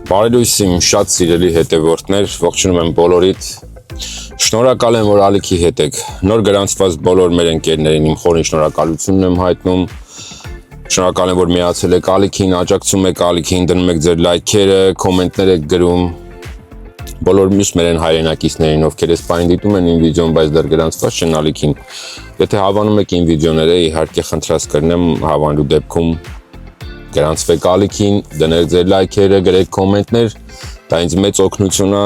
Բարելույս իմ շատ սիրելի հետևորդներ, ողջունում եմ բոլորիդ։ Շնորհակալ եմ, որ ալիքի հետ եք։ Նոր գրանցված բոլոր մեր ընկերներին իմ խորին շնորհակալությունն եմ հայտնում։ Շնորհակալ եմ, որ միացել եք ալիքին, աջակցում եք ալիքին, դնում եք ձեր լայքերը, կոմենտներ եք գրում։ Բոլոր մյուս մեր հայրենակիցներին, ովքեր այս պահին դիտում են իմ վիդեոն, բայց դեռ գրանցված չեն ալիքին։ Եթե հավանում եք իմ վիդեոները, իհարկե խնդրած կրնեմ հավանելու դեպքում գրանցվեք ալիքին, դնեք ձեր լայքերը, գրեք կոմենտներ, դա ինձ մեծ օգնություն է,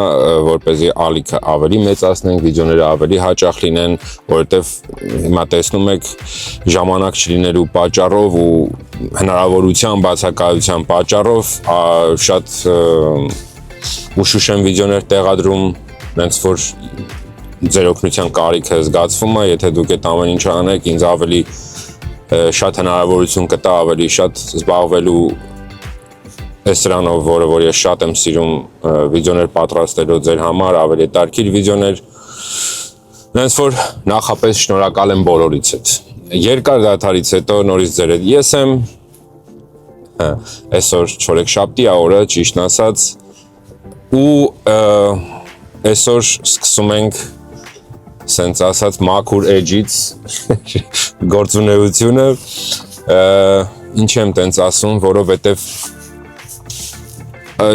որպեսզի ալիքը ավելի մեծացնենք, վիդեոները ավելի հաճախ լինեն, որովհետև հիմա տեսնում եք ժամանակ չլինելու պատճառով ու հնարավորության բացակայության պատճառով շատ ուշուշ եմ վիդեոներ տեղադրում, հենց որ ձեր օգնության կարիքը զգացվում է, եթե դուք այդ ամեն ինչը անեք, ինձ ավելի շատ հնարավորություն կտա ավելի շատ զբաղվելու այս սրանով, որը որ ես շատ եմ սիրում վիդեոներ պատրաստելով ձեր համար, ավելի հետաքրքիր վիդեոներ, հենց որ նախապես շնորհակալ եմ բոլորից հետ։ Երկար դադարից հետո նորից ձեր հետ ես եմ, այսօր չորեքշաբթի է օրը, ճիշտն ասած, ու այսօր սկսում ենք սենց ասած մաքուր էջից գործունեությունը, ինչ եմ տենց ասում, որովհետև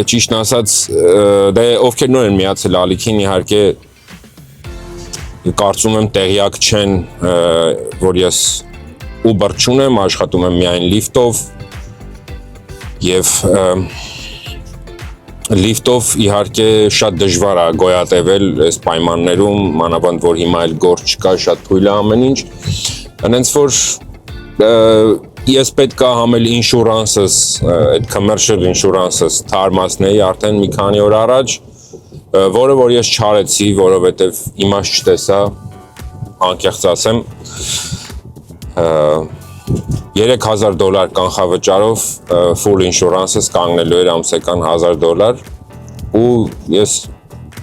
ճիշտն ասած, դե ովքեր նոր են միացել ալիքին, իհարկե կարծում եմ տեղյակ չեն, որ ես Uber չունեմ, աշխատում եմ միայն լիֆտով և լիֆտով իհարկե շատ դժվար է գոյատևել այս պայմաններում, մանավանդ որ հիմա էլ գործ չկա, շատ թույլ է ամեն ինչ, հենց որ ես պետք է համ էլ ինշուրանսս, այդ commercial ինշուրանսս թարմացնեի արդեն մի քանի օր առաջ, որը որ ես չարեցի, որովհետև իմաստ չտեսա, անկեղծ ասեմ, $3000 կանխավճարով full ինշուրանսս կանգնելու էր ամսական $1000 ու ես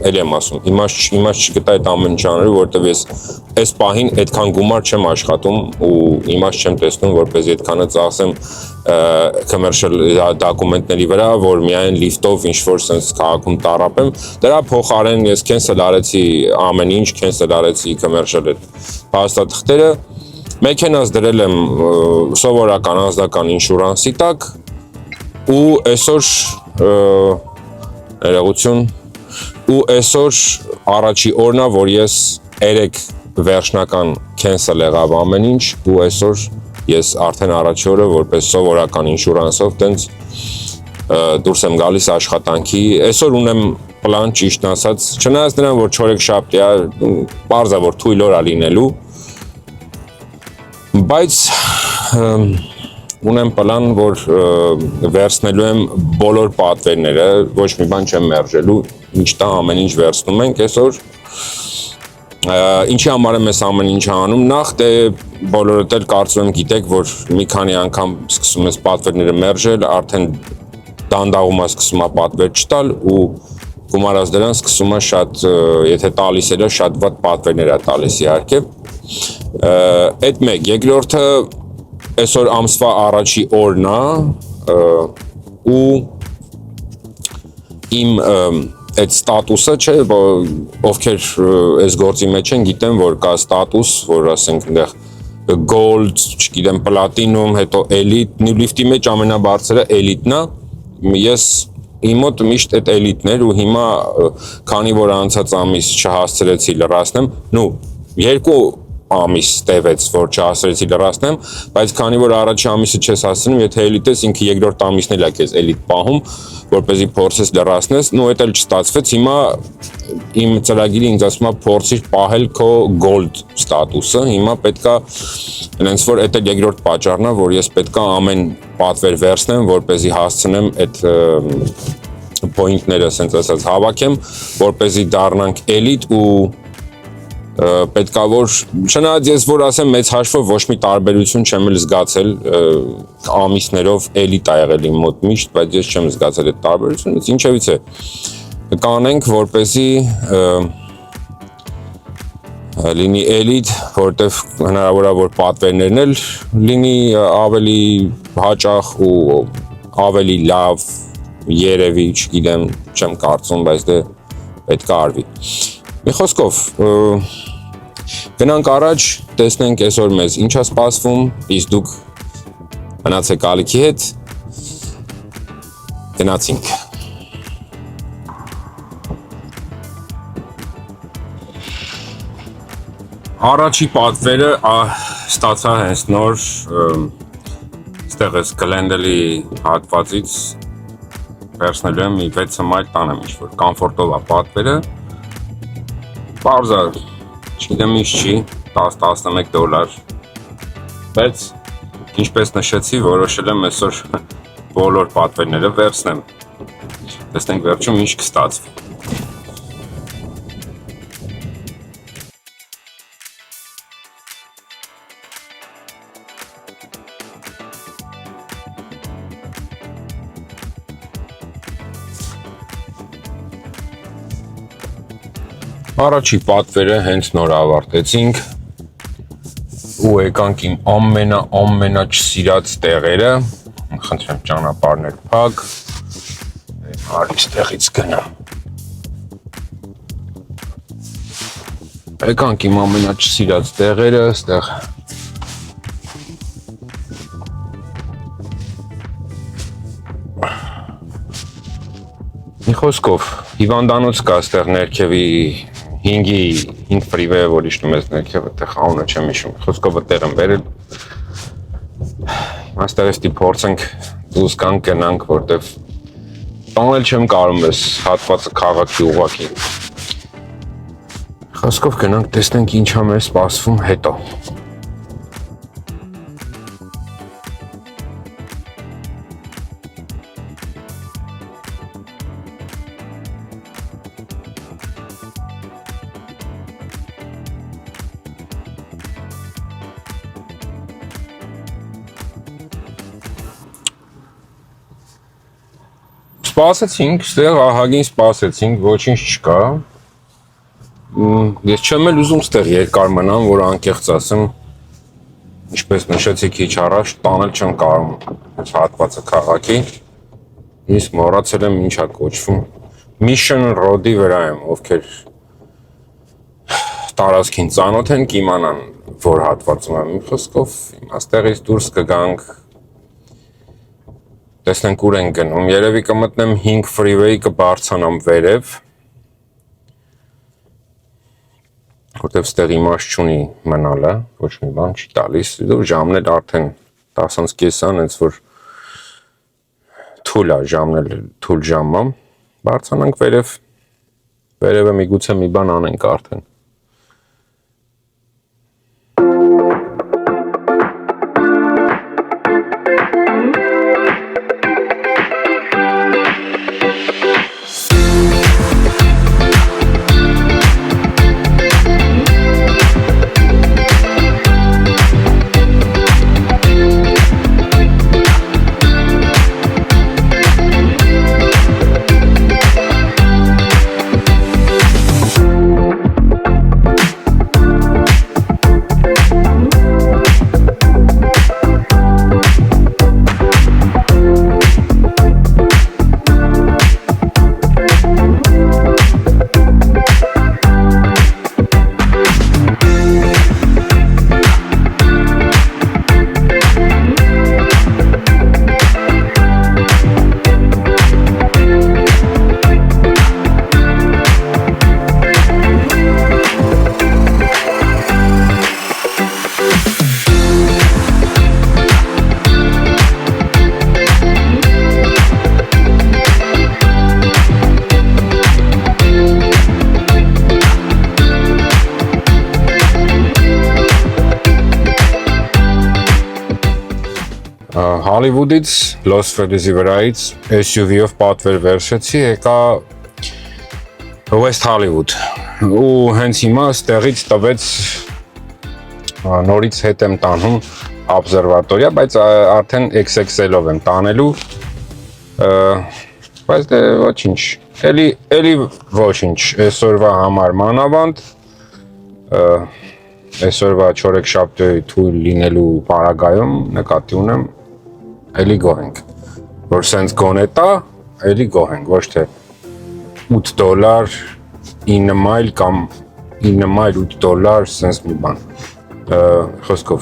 էլ եմ ասում, իմաստ չգտա այդ ամեն ինչ անելու, որովհետև ես այս պահին այդքան գումար չեմ աշխատում ու իմաստ չեմ տեսնում, որպեսզի այդքանը ծախսեմ commercial դոկումենտների վրա, որ միայն լիֆտով ինչ-որ sense քաղաքում տառապեմ, դրա փոխարեն ես cancel արեցի ամեն ինչ, cancel արեցի commercial փաստաթղթերը, մեքենաս դրել եմ սովորական անձնական ինշուրանսի տակ ու այսօր ներողություն ու այսօր առաջի օրն է, որ ես 3 վերջնական cancel եղավ ամեն ինչ ու այսօր ես արդեն առաջի օրը որպես սովորական ինշուրանսով տենց դուրս եմ գալիս աշխատանքի, այսօր ունեմ պլան ճիշտն ասած, չնայած նրան, որ չորեքշաբթի է, պարզ է, որ թույլ օր է լինելու, բայց ունեմ պլան, որ վերցնելու եմ բոլոր պատվերները, ոչ մի բան չեմ մերժելու, ինչ տա ամեն ինչ վերցնում ենք այսօր, ինչի համար եմ ես ամեն ինչ անում, նախ դե բոլորդ էլ կարծում եմ գիտեք, որ մի քանի անգամ սկսում ես պատվերները մերժել, արդեն դանդաղում է սկսում է պատվեր չտալ ու գումարած դրան սկսում է շատ, եթե տալիս էլ է, շատ վատ պատվերներ է տալիս իհարկե, այդ մեկ, երկրորդը այսօր ամսվա առաջի օրն է ու իմ այդ ստատուսը չէ, ովքեր այս գործի մեջ են գիտեն, որ կա ստատուս, որ ասենք այնտեղ gold, չգիտեմ, platinum, հետո elite, լիֆտի մեջ ամենաբարձրը elite-ն է, ես իմ մոտ միշտ այդ elite-ն էր ու հիմա քանի որ անցած ամիս չհասցրեցի լրացնեմ, երկու ամիս տևեց, որ չհասցրեցի լրացնեմ, բայց քանի որ առաջի ամիսը չես հասցնում, եթե էլիտ ես, ինքը երկրորդ ամիսն էլ է քեզ էլիտ պահում, որպեսզի փորձես լրացնես, այդ էլ չստացվեց, հիմա իմ ծրագիրը ինձ ասում է փորձիր պահել քո gold ստատուսը, հիմա պետքա հենց որ այդ էլ երկրորդ պատճառն է, որ ես պետքա ամեն պատվեր վերցնեմ, որպեսզի հասցնեմ այդ point-ները, ասենց ասած, հավաքեմ, որպեսզի դառնանք էլիտ ու պետքա որ, չնայած ես որ ասեմ մեծ հաշվով ոչ մի տարբերություն չեմ էլ զգացել ամիսներով էլիտ ա եղել իմ մոտ միշտ, բայց ես չեմ զգացել այդ տարբերությունից, ինչևից է, կանենք որպեսզի լինի էլիտ, որտեվ հնարավոր է որ պատվերներն էլ լինի ավելի հաճախ ու ավելի լավ երևի, չգիտեմ, չեմ կարծում, բայց դե պետք է արվի։ Մի խոսքով, գնանք առաջ, տեսնենք այսօր մեզ ինչ է սպասվում, իսկ դուք մնացեք ալիքի հետ, գնացինք։ Առաջի պատվերը ստացա հենց նոր ստեղ ես Glendale-ի հատվածից վերցնելու եմ մի 6 մայլ տանեմ ինչ-որ կոմֆորտով է պատվերը, պարզ է, չգիտեմ ինչ չի, $10-11, բայց ինչպես նշեցի, որոշել եմ այսօր բոլոր պատվերները վերցնեմ, տեսնենք վերջում ինչ կստացվի։ Առաջի պատվերը հենց նոր ավարտեցինք ու եկանք իմ ամենա չսիրած տեղերը, խնդրեմ ճանապարհներ փակ, արի ստեղից գնամ։ Եկանք իմ ամենա չսիրած տեղերը, ստեղ մի խոսքով հիվանդանոց կա ստեղ ներքևի 5 ֆրիվեյը, որ իշնում ես ներքև, այդտեղ անունը չեմ հիշում, խոսքով այդտեղ եմ բերել։ Այստեղ էստի փորձենք դուրս գանք գնանք, որտեվ տանել չեմ կարում ես հատվածը քաղաքի ուղղակի։ Խոսքով գնանք տեսնենք ինչ է մեր սպասվում հետո։ Սպասեցինք, ստեղ ահագին սպասեցինք, ոչինչ չկա։ Ես չեմ էլ ուզում ստեղ երկար մնամ, որ անկեղծ ասեմ, ինչպես նշեցի քիչ առաջ, տանել չեմ կարում այս հատվածը քաղաքի, իսկ մոռացել եմ ինչ է կոչվում։ Mission Road-ի վրա եմ, ովքեր տարածքին ծանոթ են, կիմանան, որ հատվածում եմ, մի խոսքով, այստեղից դուրս կգանք, տեսնենք ուր ենք գնում, երևի կմտնեմ 5 ֆրիվեյ կբարձանամ վերև, որտև ստեղ իմաստ չունի մնալը, ոչ մի բան չի տալիս, ժամն էլ արդեն 10:30-ն, հենց որ թույլ է ժամն էլ թույլ ժամ է, բարձանանք վերև, վերևը միգուցե մի բան անենք արդեն։ Հոլիվուդից, Լոս Վեգասի վրայից SUV-ով պատվեր վերցրեցի, եկա West Hollywood ու հենց հիմա ստեղից տվեց նորից հետ եմ տանում observatoria, բայց արդեն XXL-ով եմ տանելու, բայց դե ոչինչ, էլի ոչինչ, այսօրվա համար մանավանդ, այսօրվա չորեքշաբթի թույլ լինելու պարագայում նկատի ունեմ, էլի գոհենք, որ սենց գոնե տա, էլի գոհ ենք, ոչ թե $8, 9 մայլ կամ 9 մայլ $8, sense մի բան։ Խոսքով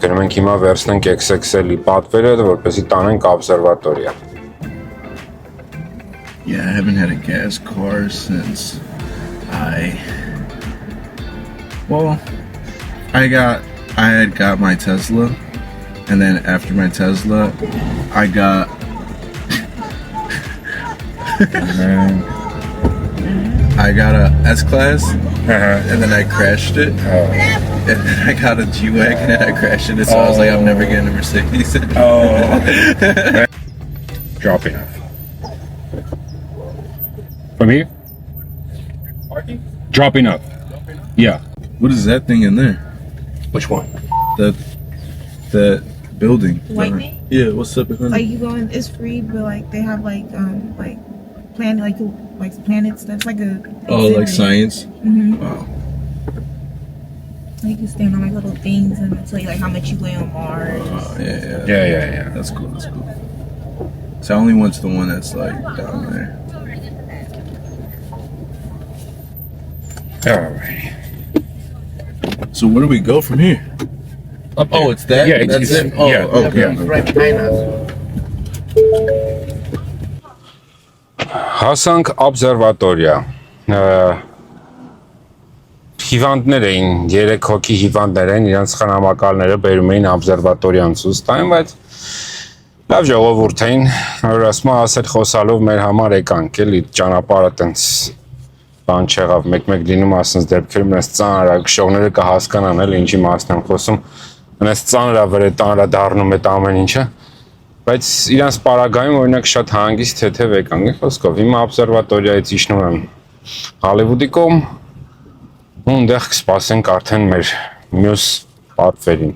գնում ենք հիմա վերցնենք XXL-ի պատվերը, որպեսզի տանենք օբսերվատորիա։ Yeah, I haven't had a gas car since I had got my Tesla, and then after my Tesla, I got a S-Class, and then I crashed it, and then I got a G-Wagon and I crashed it, so I was like, I'm never getting a Mercedes. Dropping off. From here? Dropping up. Yeah. What is that thing in there? Which one? That building. White man? Yeah, what's up behind Like you going, it's free, but like they have like planet like planets. That's like a like exhibit. science? Mm-hmm. Wow. You can stand on like little things and it'll tell you like how much you weigh on Mars. Yeah. That's cool. So I only went to the one that's like down there. Alright. So where do we go from here? Up there. Oh, it's that? Yeah, That's it's- it? Oh, yeah, okay. yeah. Right behind us. Հասանք օբսերվատորիա։ Հիվանդներ էին, 3 հոգի հիվանդներ էին, իրենց խնամակալները բերում էին օբսերվատորիան ցույց տային, բայց լավ ժողովուրդ էին, որ ասել խոսալով մեր համար եկանք, էլի ճանապարհը տենց բան չեղավ, մեկ-մեկ լինում ասենց դեպքերում այնպես ծանր է, քշողները կհասկանան, էլի ինչի մասն եմ խոսում, այնպես ծանր է վրե տանրա դառնում այդ ամեն ինչը, բայց իրանց պարագայում օրինակ շատ հանգիստ թեթև եկանք, խոսքով հիմա օբսերվատորիայից իջնում եմ Հոլիվուդի կողմ, ու այնտեղ կսպասենք արդեն մեր մյուս պատվերին։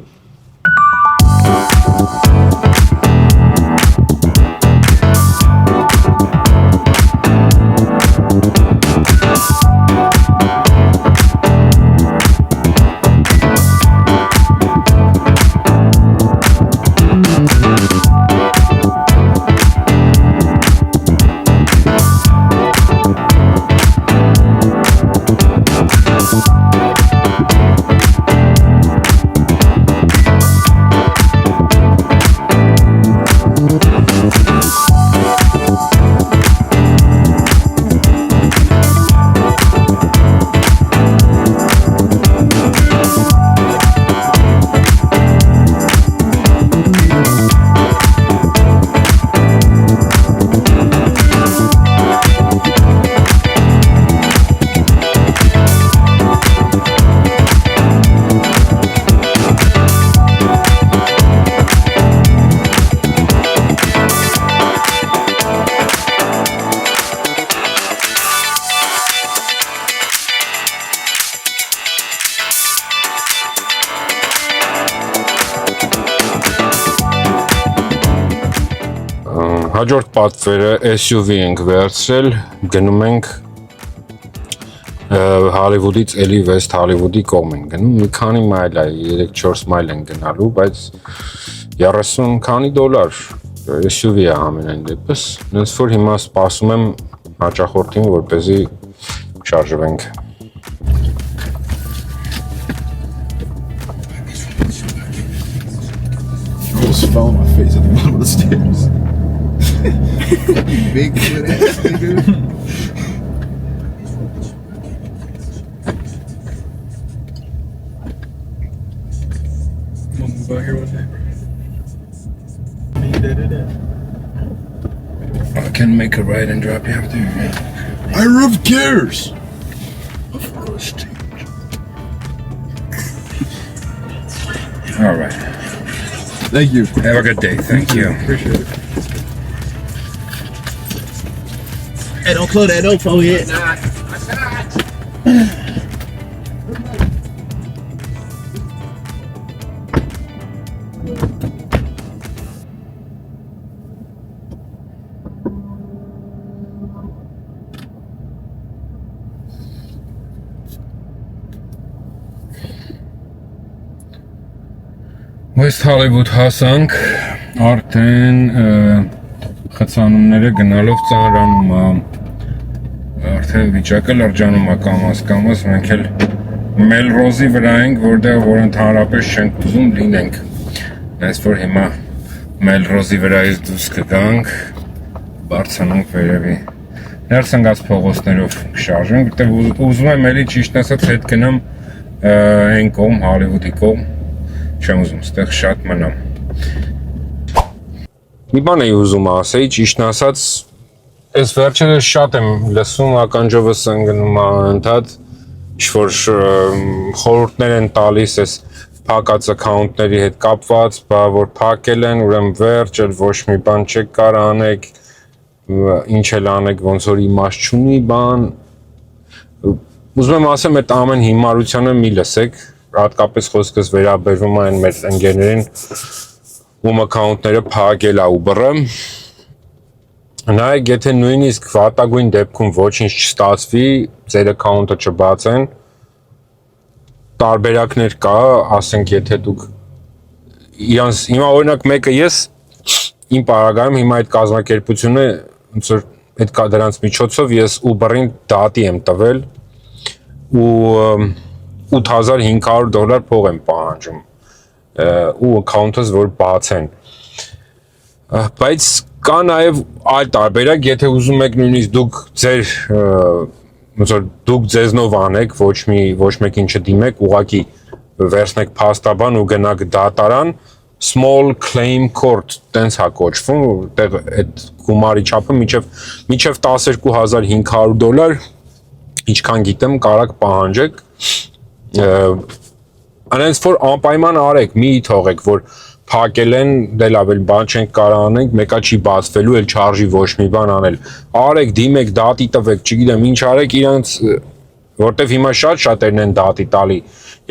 Հաջորդ պատվերը SUV ենք վերցրել, գնում ենք Հոլիվուդից էլի Վեսթ Հոլիվուդի կողմ ենք գնում, մի քանի մայլ է, 3-4 մայլ են գնալու, բայց 30 քանի դոլար SUV է ամենայն դեպս, նենց որ հիմա սպասում եմ հաճախորդին, որպեսզի շարժվենք։ I almost fell on my face at the bottom of the stairs. Big foot ass nigga. Wanna move out here one day? I can make a ride and drop you up there. I love cares. Of course, All right. Thank you. Have a good day. Thank you. Appreciate it. Hey, don't close that door before we hit. West Hollywood հասանք, արդեն խցանումները գնալով ծանրանում է, արդեն վիճակը լրջանում է կամաց, մենք էլ Melrose-ի վրա ենք, որտեղ որ ընդհանրապես չենք ուզում լինենք, այս որ հիմա Melrose-ի վրայից դուրս կգանք, բարձրանանք վերևի, ներսնգած փողոցներով կշարժենք, որտեղ ուզում եմ էլի ճիշտ ասած հետ գնամ այն կողմ, Հոլիվուդի կողմ, չեմ ուզում ստեղ շատ մնամ։ Մի բան էի ուզում ասեի, ճիշտն ասած, այս վերջերս շատ եմ լսում, ականջովս ընկնում անընդհատ, ինչ-որ խորհուրդներ են տալիս այս փակած account-ների հետ կապված, որ փակել են, ուրեմն վերջ, ոչ մի բան չեք կարող անեք, ինչ էլ անեք, ոնց որ իմաստ չունի բան։ Ուզում եմ ասեմ, այդ ամեն հիմարությանը մի լսեք, հատկապես խոսքս վերաբերվում է այն մեր ընկերներին, ում account-ները փակել է Uber-ը։ Նայեք, եթե նույնիսկ վատագույն դեպքում ոչինչ չստացվի, ձեր account-ը չբացեն, տարբերակներ կա, ասենք, եթե դուք իրանց, հիմա օրինակ մեկը ես իմ պարագայում հիմա այդ կազմակերպությունը ոնց որ այդ դրանց միջոցով ես Uber-ին դատի եմ տվել ու $8500 փող եմ պահանջում ու account-ս որ բացեն, բայց կա նաև այլ տարբերակ, եթե ուզում եք նույնիսկ դուք ձեր ոնց որ դուք ձեզնով անեք, ոչ մեկին չդիմեք, ուղղակի վերցնեք փաստաբան ու գնաք դատարան, small claim court տենց հա կոչվում, որտեղ այդ գումարի չափը մինչև $12500, ինչքան գիտեմ, կարաք պահանջեք, անենց որ անպայման արեք, մի թողեք, որ փակել են, դե լավ էլ բան չենք կարող անենք, մեկա չի բացվելու, էլ չարժի ոչ մի բան անել, արեք, դիմեք, դատի տվեք, չգիտեմ, ինչ արեք իրանց, որտեվ հիմա շատերն են դատի տալի,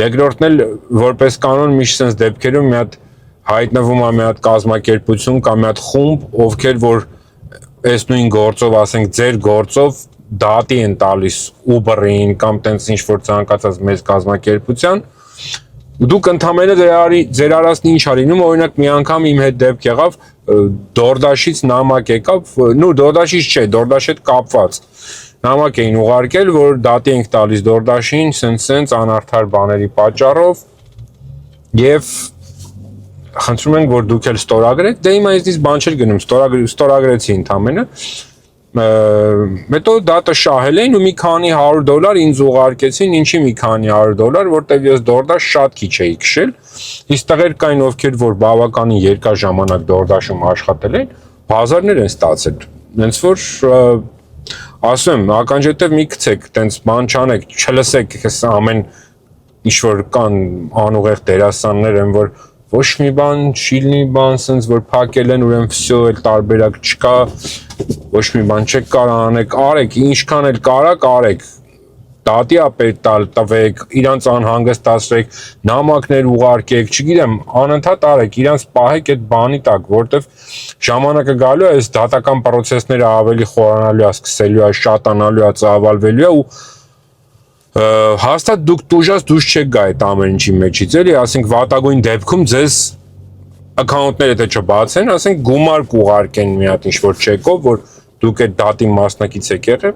երկրորդն էլ որպես կանոն միշտ sense դեպքերում մի հատ հայտնվում է մի հատ կազմակերպություն կամ մի հատ խումբ, ովքեր որ այս նույն գործով, ասենք ձեր գործով դատի են տալիս Uber-ին կամ տենց ինչ որ ցանկացած մեծ կազմակերպության, դուք ընդամենը ձեր արածն ինչ արինում, օրինակ մի անգամ իմ հետ դեպք եղավ, DoorDash-ից նամակ եկավ, DoorDash-ից չէ, DoorDash-ի հետ կապված, նամակ էին ուղարկել, որ դատի ենք տալիս DoorDash-ին, սենց անարդար բաների պատճառով եւ խնդրում ենք, որ դուք էլ ստորագրեք, դե հիմա ինձ բան չէր գնում, ստորագրեցի ընդամենը, հետո դատը շահել էին ու մի քանի $100 ինձ ուղարկեցին, ինչի մի քանի $100, որտեվ ես DoorDash շատ քիչ էի քշել, իսկ տղեր կային ովքեր որ բավականին երկար ժամանակ DoorDash-ում աշխատել են, բազարներ են ստացել, հենց որ ասում եմ, ականջետև մի գցեք, տենց բան չանեք, չլսեք, ամեն ինչ որ կան անուղեղ դերասաններ են, որ ոչ մի բան, շիլնի բան, սենց որ փակել են, ուրեմն վсё էլ տարբերակ չկա, ոչ մի բան չեք կարող անեք, արեք, ինչքան էլ կարաք, արեք, դատի ապետ տալ տվեք, իրանց անհանգստացրեք, նամակներ ուղարկեք, չգիտեմ, անընդհատ արեք, իրանց պահեք այդ բանի տակ, որտեվ ժամանակը գալու է, այս դատական պրոցեսները ավելի խորանալու է, սկսելու է, շատանալու է, ծավալվելու է ու հաստատ դուք տուժած դուրս չեք գա այդ ամեն ինչի մեջից, էլի, ասենք վատագույն դեպքում ձեզ account-ները թե չբացեն, ասենք գումար կուղարկեն մի հատ ինչ-որ չեկով, որ դուք այդ դատի մասնակից եք եղել,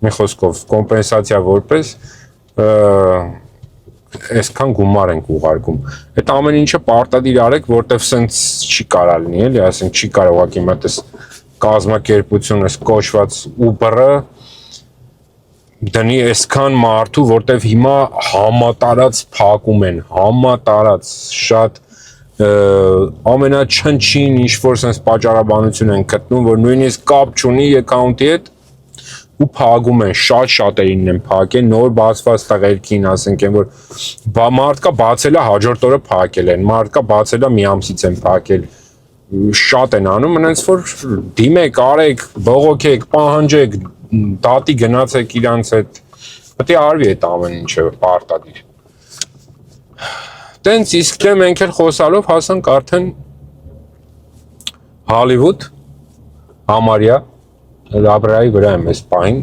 մի խոսքով, կոմպենսացիա որպես այսքան գումար ենք ուղարկում, այդ ամեն ինչը պարտադիր արեք, որտեվ սենց չի կարա լինի, էլի, ասենք չի կարող ուղղակի մտես կազմակերպություն, այս կոչված Uber-ը դնի այսքան մարդու, որտեվ հիմա համատարած փակում են, համատարած շատ ամենաչնչին ինչ-որ sense պատճառաբանություն են գտնում, որ նույնիսկ կապ չունի account-ի հետ ու փակում են, շատերին են փակել, նոր բացված տղերքին, ասենք են, որ մարդկա բացել է հաջորդ օրը փակել են, մարդկա բացել է մի ամսից են փակել, շատ են անում, հենց որ դիմեք, արեք, բողոքեք, պահանջեք, դատի գնացեք իրանց հետ, պետք է արվի այդ ամեն ինչը պարտադիր։ Տենց իսկ դե մենք էլ խոսալով հասանք արդեն Հոլիվուդ, համարյա, լաբրայի վրա եմ այս պահին։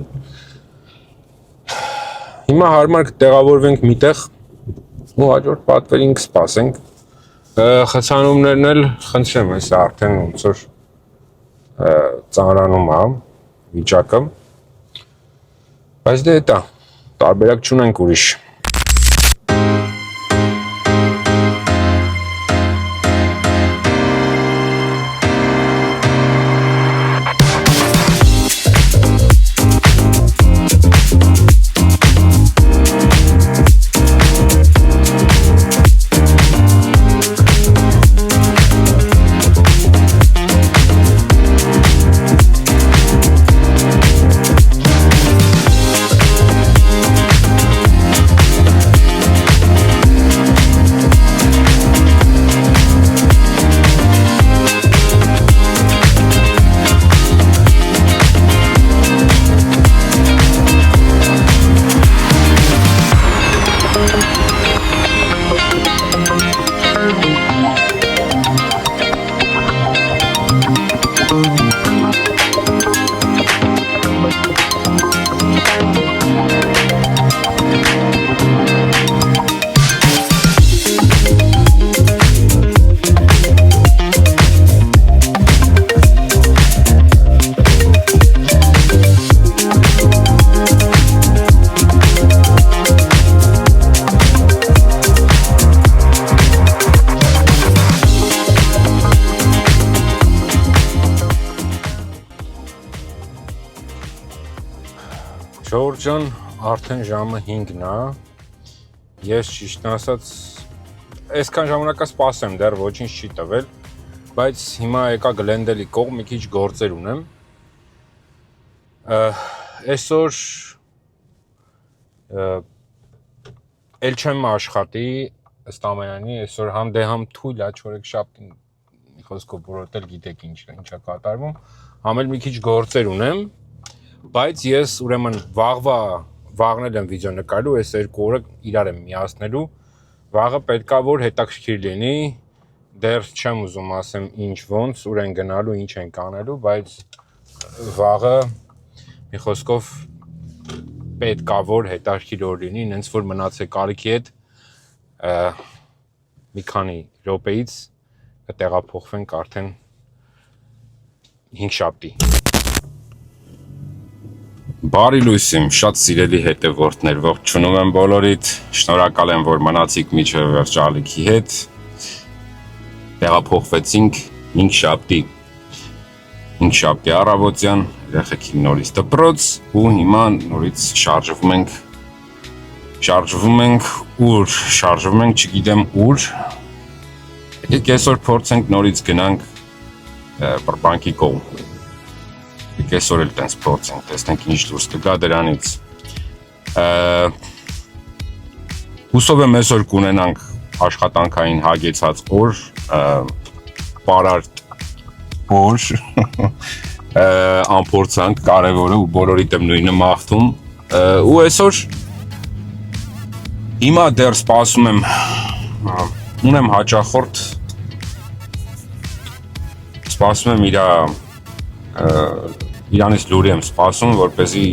Հիմա հարմար կտեղավորվենք միտեղ ու հաջորդ պատվերին կսպասենք։ Խցանումներն էլ խնդրեմ այս արդեն ոնց որ ծանրանում է վիճակը, բայց դե դա տարբերակ չունենք ուրիշ։ Ժողովուրդ արդեն ժամը 5-ն է, ես ճիշտն ասած, այսքան ժամանակը սպասեմ, դեռ ոչինչ չի տվել, բայց հիմա եկա Գլենդելի կողմ մի քիչ գործեր ունեմ, այսօր էլ չեմ աշխատի, ըստ ամենայնի, այսօր համ դե համ թույլ է, չորեքշաբթին մի խոսքով բոլորդ էլ գիտեք ինչա կատարվում, համ էլ մի քիչ գործեր ունեմ, բայց ես ուրեմն վաղն էլ եմ վիդեո նկարելու, այս երկու օրը իրար եմ միացնելու, վաղը պետքա որ հետաքրքիր լինի, դեռ չեմ ուզում ասեմ ինչ ոնց, ուր են գնալու, ինչ են կանելու, բայց վաղը մի խոսքով պետքա որ հետաքրքիր օր լինի, նենց որ մնացեք Արիքի հետ մի քանի րոպեից կտեղափոխվենք արդեն 5 շաբթի։ Բարի լույս իմ շատ սիրելի հետևորդներ, ողջունում եմ բոլորիդ, շնորհակալ եմ, որ մնացիք մինչև վերջ Ալիքի հետ, տեղափոխվեցինք 5 շաբթի առավոտյան, երեխեքին նորից դպրոց ու հիմա նորից շարժվում ենք, չգիտեմ ուր, եկեք այսօր փորձենք նորից գնանք Բրբանկի կողմ։ Այսօր էլ տենց փորձենք, տեսնենք ինչ դուրս կգա դրանից։ Հուսով եմ այսօր կունենանք աշխատանքային հագեցած օր, պարարտ օր, անփորձանք կարևորը ու բոլորիդ եմ նույնը մաղթում։ Ու այսօր հիմա դեռ սպասում եմ, ունեմ հաճախորդ, սպասում եմ իրանից լուրի եմ սպասում, որպեսզի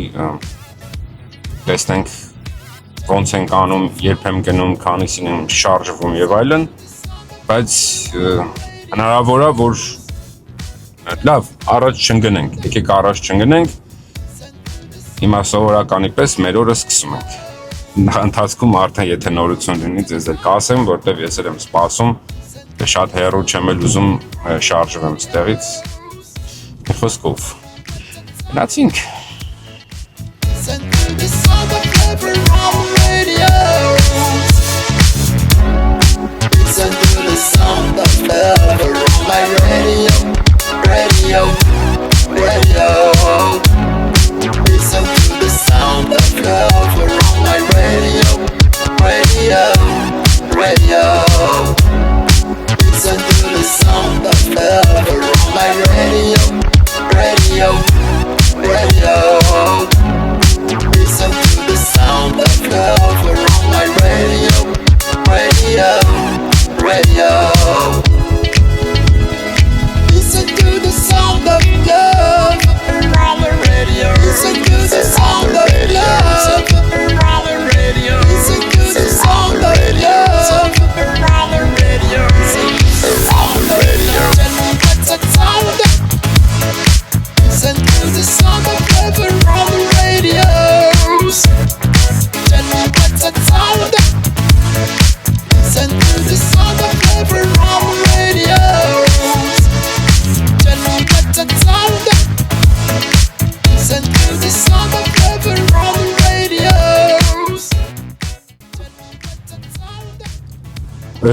տեսնենք ոնց ենք անում, երբ եմ գնում, քանիսին եմ շարժվում եւ այլն, բայց հնարավոր է, որ լավ, առաջ չընկնենք, եկեք առաջ չընկնենք, հիմա սովորականի պես մեր օրը սկսում ենք։ Ընթացքում արդեն եթե նորություն լինի, ձեզ էլ կասեմ, որտեվ ես էլ եմ սպասում, շատ հեռու չեմ էլ ուզում շարժվեմ ստեղից, մի խոսքով։ Գնացինք։ Listen to the sound of love.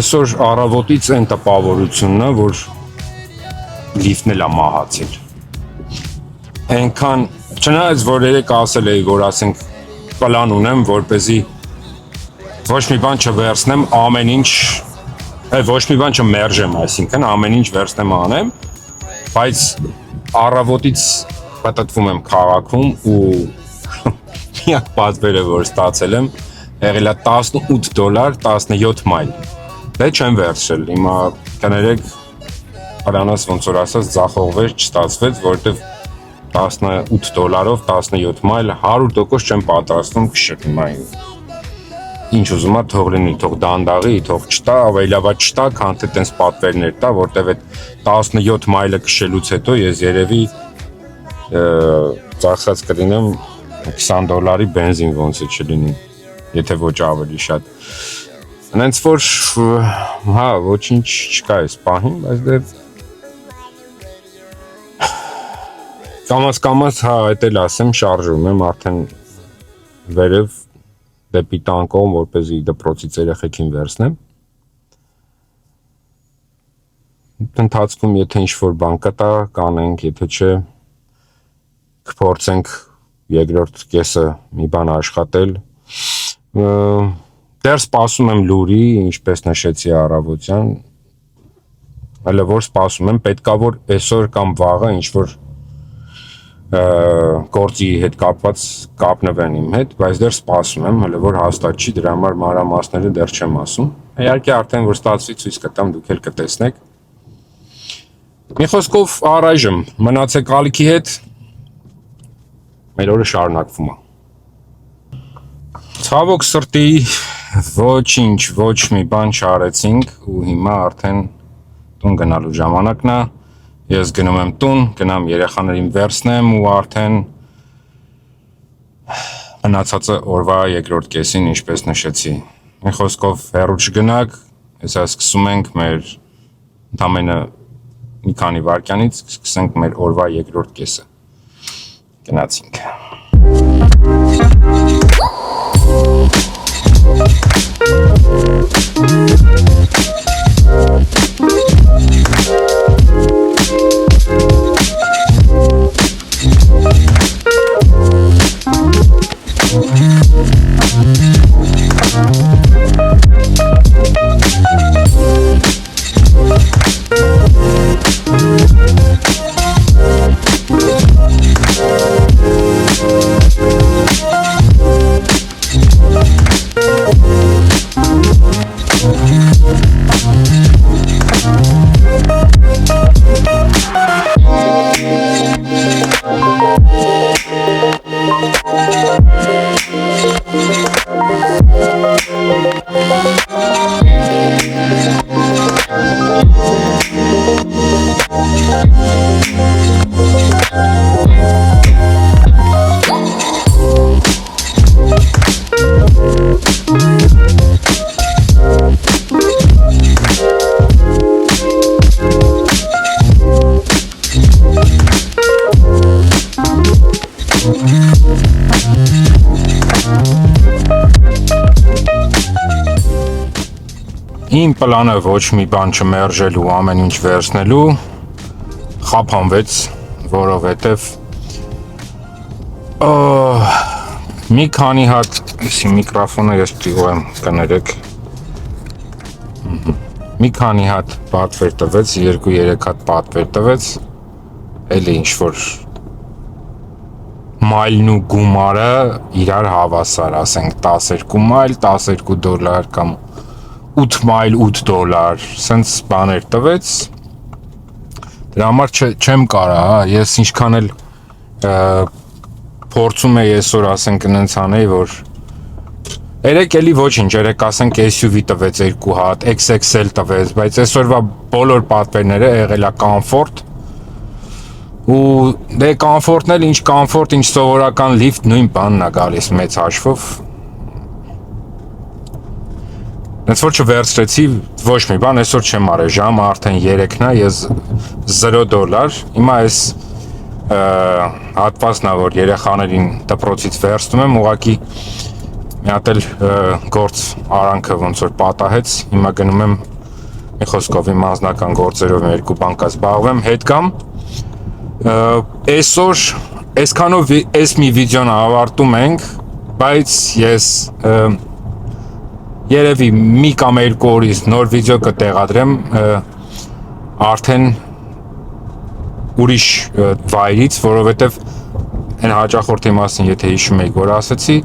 Այսօր առավոտից այն տպավորությունն է, որ լիֆտն էլ է մահացել։ Այնքան, չնայած որ երեք ասել էի, որ ասենք պլան ունեմ, որպեսզի ոչ մի բան չվերցնեմ, ամեն ինչ, ոչ մի բան չմերժեմ, այսինքն ամեն ինչ վերցնեմ անեմ, բայց առավոտից պատտվում եմ քաղաքում ու միակ բացվերը, որ ստացել եմ, եղել է $18, 17 մայլ։ Դե չեմ վերցրել, հիմա կներեք, արանաս ոնց որ ասած ձախողվեց, չստացվեց, որովհետև $18-ով 17 մայլ 100% չեմ պատրաստվում քշել հիմա։ Ինչ ուզում ա թող լինի, թող դանդաղի, թող չտա, ավելավա չտա, քան թե տենց պատվերներ տա, որտեվ այդ 17 մայլը քշելուց հետո ես երևի ծախսած կլինեմ $20 բենզին ոնց է չլինի, եթե ոչ ավելի շատ։ Հենց որ հա ոչինչ չկա այս պահին, բայց դե կամաց հա այդ էլ ասեմ շարժում եմ արդեն վերև դեպի տանկոմ, որպեսզի դպրոցից երեխեքին վերցնեմ։ Ընթացքում եթե ինչ-որ բան կտա, կանենք, եթե չէ, կփորձենք երկրորդ կեսը մի բան աշխատել։ Դեռ սպասում եմ լուրի, ինչպես նշեցի առավոտյան, այլ որ սպասում եմ, պետքա որ այսօր կամ վաղը ինչ-որ գործի հետ կապված կապնվեն իմ հետ, բայց դեռ սպասում եմ, հələ որ հաստատ չի, դրա համար մանրամասները դեռ չեմ ասում։ Իհարկե արդեն որ ստացվի ցույց կտամ, դուք էլ կտեսնեք։ Մի խոսքով առայժմ մնացեք ալիքի հետ, մեր օրը շարունակվում է։ Ցավոք սրտի ոչինչ, ոչ մի բան չարեցինք ու հիմա արդեն տուն գնալու ժամանակն է։ Ես գնում եմ տուն, գնամ երեխաներին վերցնեմ ու արդեն մնացածը օրվա երկրորդ կեսին, ինչպես նշեցի։ Մի խոսքով հեռու չգնաք, հեսա սկսում ենք մեր ընդամենը մի քանի վայրկյանից սկսենք մեր օրվա երկրորդ կեսը։ Գնացինք։ Իմ պլանը ոչ մի բան չմերժելու, ամեն ինչ վերցնելու խափանվեց, որովհետև մի քանի հատ, իսի միկրոֆոնը ես տիղով եմ կներեք, մի քանի հատ պատվեր տվեց, 2-3 հատ պատվեր տվեց, էլի ինչ-որ մայլն ու գումարը իրար հավասար, ասենք 12 մայլ, $12 կամ 8 մայլ $8, սենց բաներ տվեց, դրա համար չեմ կարա, ես ինչքան էլ փորձում էի այսօր ասենք նենց անեի, որ երեք էլի ոչինչ, երեք ասենք SUV տվեց 2 հատ, XXL տվեց, բայց այսօրվա բոլոր պատվերները եղել է կոմֆորտ, ու դե կոմֆորտն էլ ինչ կոմֆորտ, ինչ սովորական լիֆտ, նույն բանն է գալիս մեծ հաշվով, Հենց որ չվերցրեցի ոչ մի բան, այսօր չեմ արել, ժամը արդեն 3-ն է, ես $0, հիմա այս հատվածն է, որ երեխաներին դպրոցից վերցնում եմ, ուղղակի մի հատ էլ գործ արանքը ոնց որ պատահեց, հիմա գնում եմ մի խոսքով իմ անձնական գործերով երկու բան կա զբաղվեմ, հետ կամ այսօր այսքանով այս մի վիդեոն ավարտում ենք, բայց ես երևի մի կամ երկու օրից նոր վիդեո կտեղադրեմ արդեն ուրիշ վայրից, որովհետև այն հաճախորդի մասին, եթե հիշում եք, որ ասացի,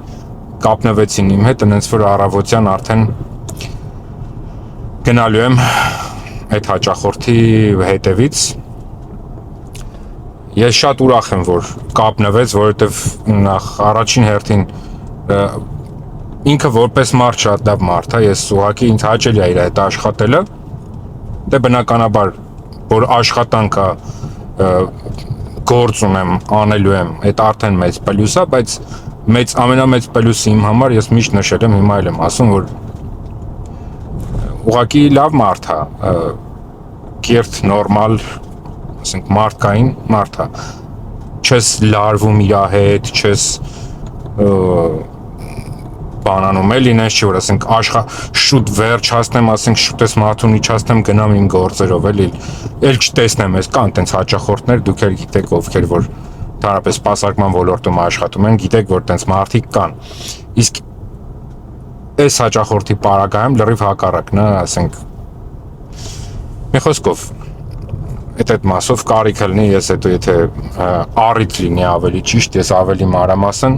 կապնվեցին իմ հետ, այնց որ առավոտյան արդեն գնալու եմ այդ հաճախորդի հետևից։ Ես շատ ուրախ եմ, որ կապնվեց, որովհետև նախ առաջին հերթին ինքը որպես մարդ շատ լավ մարդ է, ես ուղղակի ինձ հաճելի է իր հետ աշխատելը, դե բնականաբար, որ աշխատանքը գործ ունեմ, անելու եմ, այդ արդեն մեծ պլյուս է, բայց ամենամեծ պլյուսը իմ համար ես միշտ նշել եմ, հիմա էլ եմ ասում, որ ուղղակի լավ մարդ է, կիրթ, նորմալ, ասենք մարդկային մարդ է, չես լարվում իր հետ, չես բանանում էլ ինես չի, որ ասենք շուտ վերջ հասնեմ, ասենք շուտ ես մաթուն իջացնեմ, գնամ իմ գործերով, էլ չտեսնեմ, ես կան տենց հաճախորդներ, դուք էլ գիտեք ովքեր, որ դարապես սպասարկման ոլորտում աշխատում են, գիտեք, որ տենց մարդիկ կան, իսկ այս հաճախորդի պարագայում լրիվ հակառակն է, ասենք մի խոսքով այդ մասով կարիք լինի, ես հետո եթե առիթ լինի ավելի ճիշտ, ես ավելի մանրամասն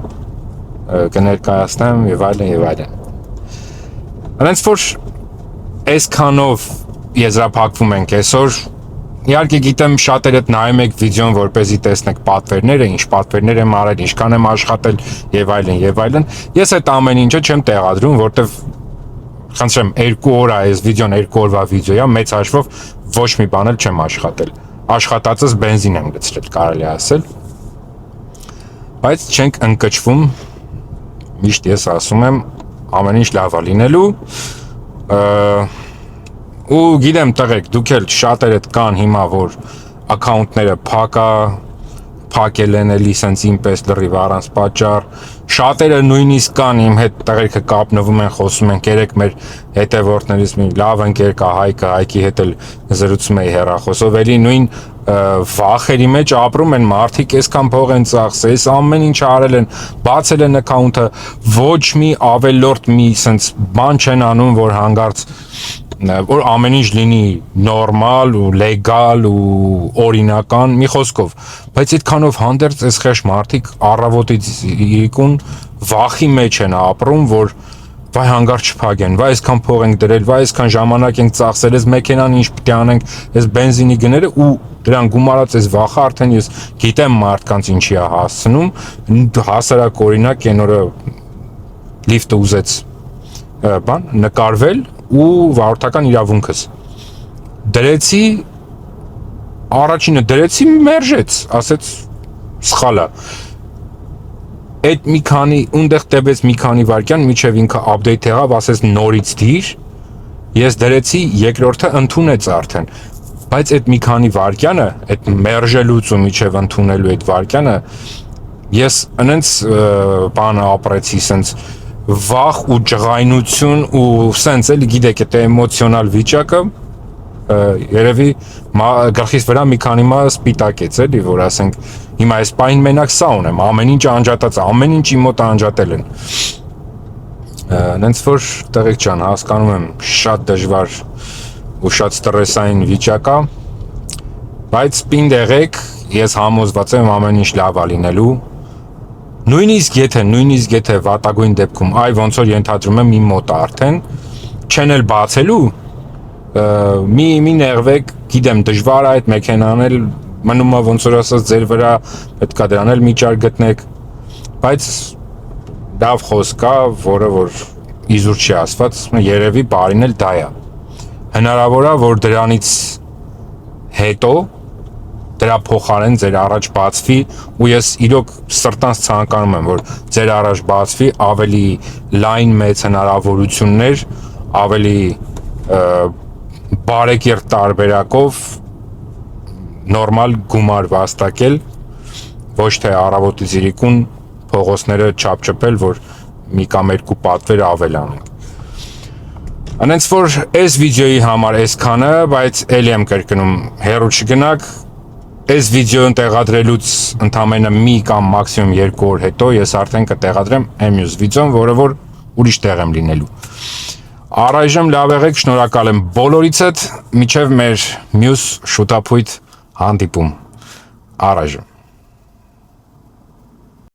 կներկայացնեմ եւ այլն եւ այլն։ Այնց որ այսքանով եզրափակվում ենք այսօր, իհարկե գիտեմ շատերը նայում եք վիդեոն, որպեսզի տեսնեք պատվերները, ինչ պատվերներ եմ արել, ինչքան եմ աշխատել եւ այլն եւ այլն։ Ես այդ ամեն ինչը չեմ տեղադրում, որտեվ խնդրեմ 2 օր է այս վիդեոն, 2 օրվա վիդեո է, մեծ հաշվով ոչ մի բան էլ չեմ աշխատել։ Աշխատածս բենզին եմ գցրել, կարելի է ասել։ Բայց չենք ընկճվում, միշտ ես ասում եմ, ամեն ինչ լավ է լինելու։ Ու գիտեմ տղեկ, դուք էլ շատերդ կան հիմա, որ ակաունտները փակել են էլի սենց ինպես լրիվ առանց պատճառ, շատերը նույնիսկ կան իմ հետ տղերքը կապնվում են, խոսում են, կերեք մեր հետևորդներից մի լավ ընկեր կա Հայքի հետ էլ զրուցում էի հեռախոսով, էլի նույն վախերի մեջ ապրում են մարդիկ, այսքան փող են ծախսել, այս ամեն ինչ արել են, բացել են ակաունտը, ոչ մի ավելորդ մի սենց բան չեն անում, որ հանգարց որ ամեն ինչ լինի նորմալ ու լեգալ ու օրինական, մի խոսքով, բայց այդքանով հանդերձ այս խեղճ մարդիկ առավոտից իրիկուն վախի մեջ են ապրում, որ վայ հանգարց չփակեն, վայ այսքան փող ենք դրել, վայ այսքան ժամանակ ենք ծախսել, այս մեքենան ինչ պիտի անենք, այս բենզինի գները ու դրան գումարած այս վախը արդեն ես գիտեմ մարդկանց ինչի է հասցնում, հասարակ օրինակ այն օրը լիֆտը ուզեց բան նկարվել ու վարորդական իրավունքս դրեցի առաջինը դրեցի մերժեց, ասեց սխալ է, այդ մի քանի ունդեղ տևեց մի քանի վայրկյան միջև ինքը update եղավ, ասեց նորից դիր, ես դրեցի երկրորդը ընդունեց արդեն, բայց այդ մի քանի վայրկյանը, այդ մերժելուց ու միջև ընդունելու այդ վայրկյանը ես այնց բանը ապրեցի, սենց վախ ու ջղայնություն ու սենց էլի գիտեք այդ էմոցիոնալ վիճակը երևի գլխիս վրա մի քանի մա սպիտակեց էլի, որ ասենք հիմա այս պահին մենակ սա ունեմ, ամեն ինչ անջատած, ամեն ինչ իմ մոտ անջատել են։ Նենց որ տղեկ ջան, հասկանում եմ շատ դժվար ու շատ ստրեսային վիճակ է, բայց պինդ եղեք, ես համոզված եմ ամեն ինչ լավ է լինելու։ Նույնիսկ եթե վատագույն դեպքում, այ ոնց որ ենթադրում եմ իմ մոտ արդեն, չեն էլ բացելու, մի ներվեք, գիտեմ դժվար է այդ մեքենան էլ մնում է ոնց որ ասած ձեր վրա, պետք է դրան էլ միջար գտնեք, բայց լավ խոսք է, որը որ իզուր չի ասված, երևի բարին էլ դա է։ Հնարավոր է, որ դրանից հետո դրա փոխարեն ձեր առաջ բացվի ու ես իրոք սրտանց ցանկանում եմ, որ ձեր առաջ բացվի ավելի լայն մեծ հնարավորություններ, ավելի բարեկիրթ տարբերակով նորմալ գումար վաստակել, ոչ թե առավոտից իրիկուն փողոցները չափչփել, որ մի կամ երկու պատվեր ավել անենք։ Անենց որ այս վիդեոյի համար այսքանը, բայց ելի եմ կրկնում, հեռու չգնաք, այս վիդեոն տեղադրելուց ընդամենը մի կամ մաքսիմում 2 օր հետո ես արդեն կտեղադրեմ այն մյուս վիդեոն, որը որ ուրիշ տեղ եմ լինելու։ Առայժմ լավ եղեք, շնորհակալ եմ բոլորիցդ, մինչև մեր մյուս շուտափույթ հանդիպում։ Առայժմ